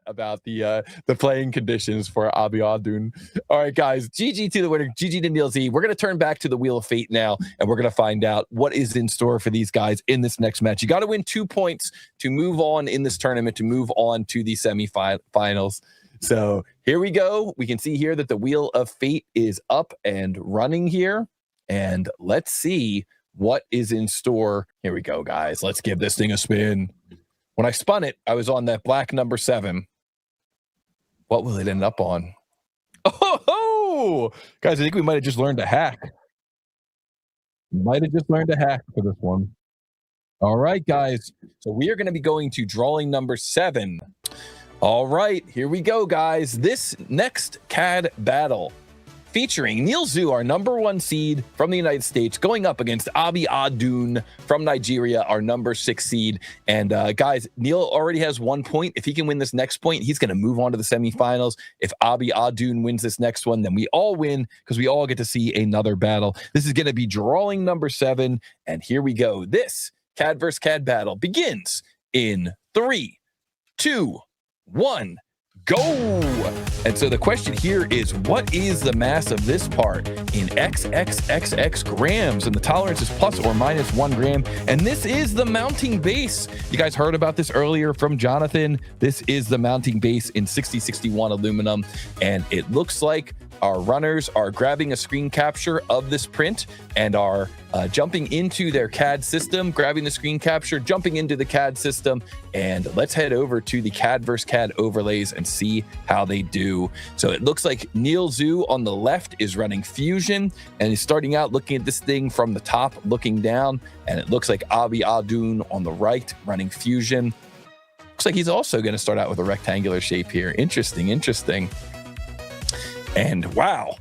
about the playing conditions for Abiodun. All right, guys, GG to the winner, GG to Neil Z. We're going to turn back to the Wheel of Fate now, and we're going to find out what is in store for these guys in this next match. You got to win 2 points to move on in this tournament, to move on to the semifinals. So here we go. We can see here that the Wheel of Fate is up and running here, and let's see what is in store. Here we go, guys. Let's give this thing a spin. When I spun it, I was on that black number 7. What will it end up on? Oh, guys, I think we might have just learned a hack. Might have just learned a hack for this one. All right, guys. So we are going to be going to drawing number 7. All right, here we go, guys. This next CAD battle featuring Neil Zhu, our number 1 seed from the United States, going up against Abiodun from Nigeria, our number 6 seed. And guys, Neil already has 1 point. If he can win this next point, he's going to move on to the semifinals. If Abiodun wins this next one, then we all win because we all get to see another battle. This is going to be drawing number 7. And here we go. This CAD versus CAD battle begins in 3, 2, 1, go. And so the question here is, what is the mass of this part in XXXX grams? And the tolerance is plus or minus 1 gram. And this is the mounting base. You guys heard about this earlier from Jonathan. This is the mounting base in 6061 aluminum. And it looks like our runners are grabbing a screen capture of this print and are jumping into their CAD system, grabbing the screen capture, jumping into the CAD system, and let's head over to the CAD versus CAD overlays and see how they do. So it looks like Neil Zhu on the left is running Fusion, and he's starting out looking at this thing from the top, looking down, and it looks like Abiodun on the right running Fusion. Looks like he's also going to start out with a rectangular shape here. Interesting, interesting. And wow.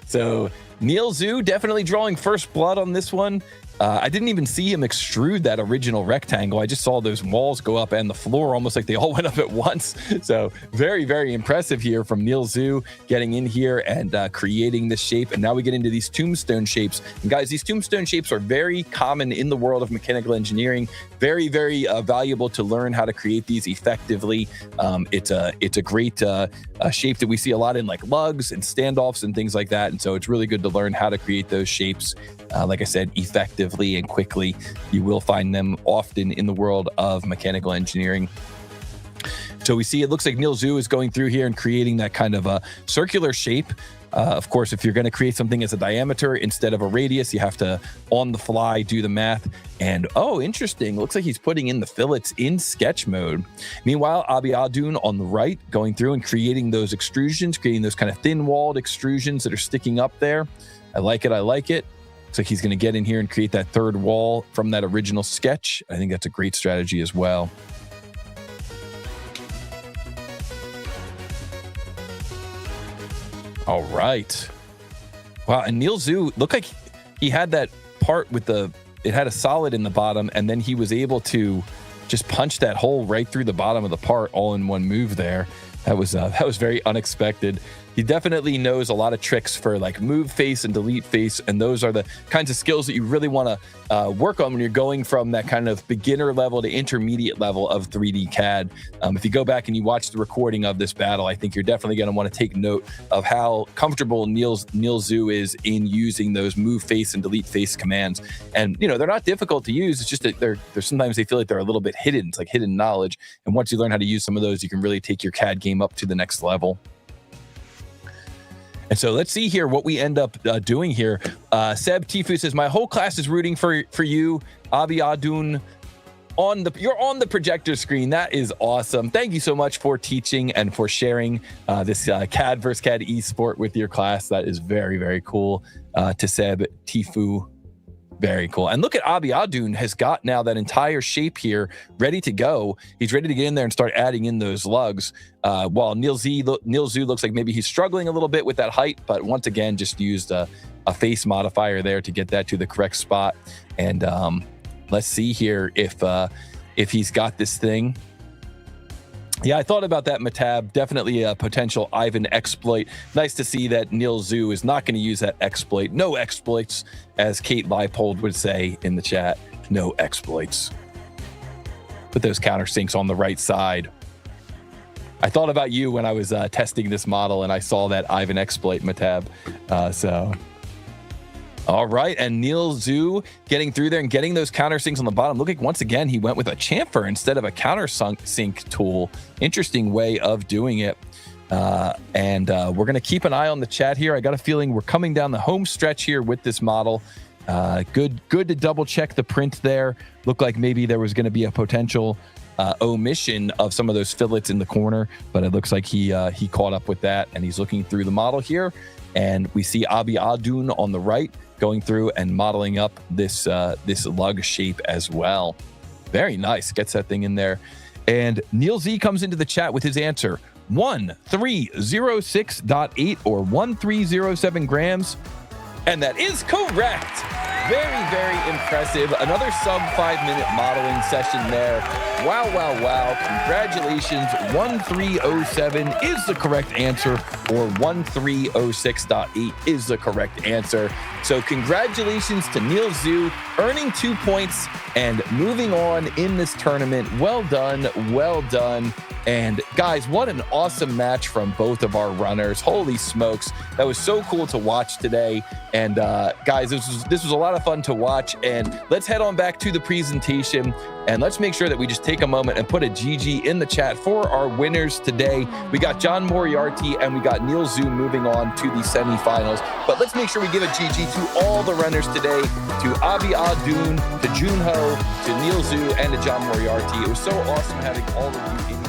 So Neil Zhu definitely drawing first blood on this one. I didn't even see him extrude that original rectangle. I just saw those walls go up and the floor almost like they all went up at once. So very, very impressive here from Neil Zhu getting in here and creating this shape. And now we get into these tombstone shapes. And guys, these tombstone shapes are very common in the world of mechanical engineering. Very, very valuable to learn how to create these effectively. It's a great shape that we see a lot in like lugs and standoffs and things like that. And so it's really good to learn how to create those shapes. Like I said, effectively and quickly. You will find them often in the world of mechanical engineering. So we see it looks like Neil Zhu is going through here and creating that kind of a circular shape. Of course, if you're going to create something as a diameter instead of a radius, you have to, on the fly, do the math. And, oh, interesting. Looks like he's putting in the fillets in sketch mode. Meanwhile, Abiodun on the right, going through and creating those extrusions, creating those kind of thin-walled extrusions that are sticking up there. I like it. I like it. Looks like he's going to get in here and create that third wall from that original sketch. I think that's a great strategy as well. All right. Wow, and Neil Zhu looked like he had that part with it had a solid in the bottom, and then he was able to just punch that hole right through the bottom of the part all in one move there. That was very unexpected. He definitely knows a lot of tricks for like move face and delete face, and those are the kinds of skills that you really want to work on when you're going from that kind of beginner level to intermediate level of 3D CAD. If you go back and you watch the recording of this battle, I think you're definitely going to want to take note of how comfortable Neil Zhu is in using those move face and delete face commands. And you know, they're not difficult to use. It's just that they're sometimes they feel like they're a little bit hidden. It's like hidden knowledge. And once you learn how to use some of those, you can really take your CAD game up to the next level. And so let's see here what we end up doing here. Seb Tifu says, my whole class is rooting for you, Abiodun. You're on the projector screen. That is awesome. Thank you so much for teaching and for sharing this CAD versus CAD esport with your class. That is very, very cool. To Seb Tifu. Very cool. And look at Abiodun has got now that entire shape here ready to go. He's ready to get in there and start adding in those lugs. While Neil Zhu looks like maybe he's struggling a little bit with that height, but once again, just used a face modifier there to get that to the correct spot. And let's see here if he's got this thing. Yeah, I thought about that, Matab. Definitely a potential Ivan exploit. Nice to see that Neil Zhu is not going to use that exploit. No exploits, as Kate Leipold would say in the chat. No exploits. Put those countersinks on the right side. I thought about you when I was testing this model, and I saw that Ivan exploit, Matab. All right, and Neil Zhu getting through there and getting those countersinks on the bottom. Looking once again, he went with a chamfer instead of a countersink tool. Interesting way of doing it. And we're going to keep an eye on the chat here. I got a feeling we're coming down the home stretch here with this model. Good to double check the print there. Looked like maybe there was going to be a potential omission of some of those fillets in the corner, but it looks like he caught up with that, and he's looking through the model here. And we see Abiodun on the right going through and modeling up this lug shape as well. Very nice. Gets that thing in there. And Neil Z comes into the chat with his answer. 1306.8 or 1307 grams. And that is correct. Very, very impressive. Another sub 5-minute modeling session there. Wow, wow, wow. Congratulations. 1307 is the correct answer, or 1306.8 is the correct answer. So congratulations to Neil Zhu, earning 2 points and moving on in this tournament. Well done. Well done. And guys, what an awesome match from both of our runners. Holy smokes. That was so cool to watch today. And guys, this was a lot of fun to watch. And let's head on back to the presentation, and let's make sure that we just take a moment and put a GG in the chat for our winners today. We got John Moriarty and we got Neil Zhu moving on to the semifinals. But let's make sure we give a GG to all the runners today, to Abiodun, to Junho, to Neil Zhu, and to John Moriarty. It was so awesome having all of you in